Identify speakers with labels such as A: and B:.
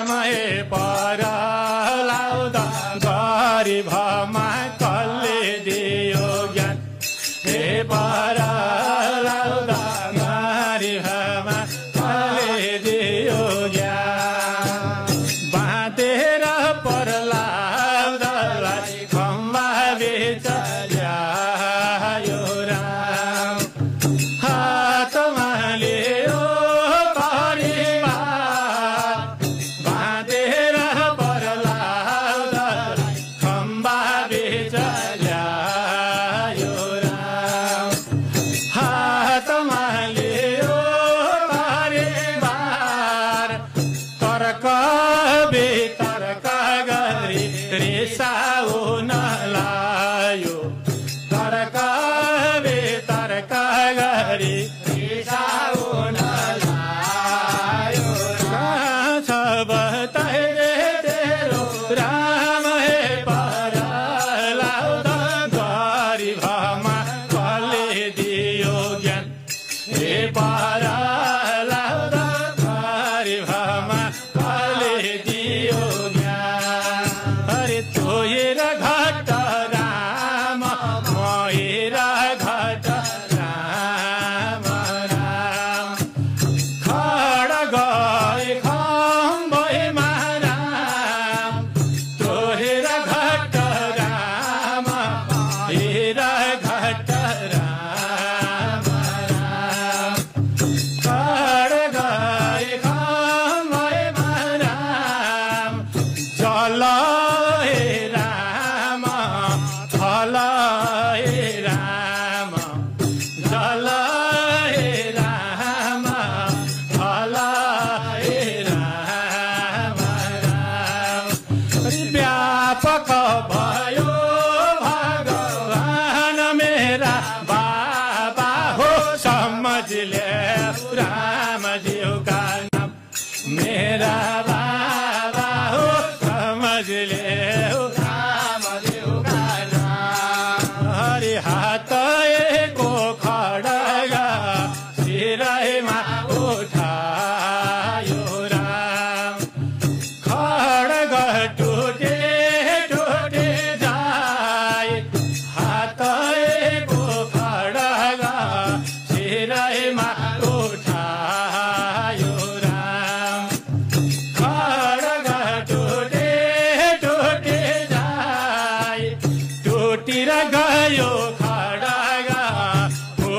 A: राम हे पर लाउँदा गरिबमा कसले दियो ज्ञान हे पर लाउँदा गरिबमा कसले दियो ज्ञान बाँधेर पर लाउँदालाई खम्बा बेच ल्यायो राम हातमा लियो परिवार बाँधेर पर लाउँदालाई खम्बा बेच ल्यायो राम हातमा लियो परिवार तर्क वितर्क गरी रिसाउन लायो तर्क वितर्क गरी रिसाउन लायो कहाँ छ बताइदे तेरो राम हे पर लाउँदा गरिबमा कसले दियो ज्ञान हे पर लाउँदा गरिबमा कसले दियो ज्ञान अरे तोएर घट राम मोएर घट राम राम खड गए खम्बैमा राम तोएर घट राम हेर घट राम राम खड गए खम्बैमा राम जल हे राम थल हे राम जल हे राम थल हे राम राम व्यापक भयो भगवान मेरा बाबा हो समझ ले रामज्यूका नाम मेरा बाबा हो समझ ले रामज्यूका नाम हरि हात एको खड्गा शिरैमा उठायो राम खड्ग टुटे टुटे जाए हात एको खड्गा शिरैमा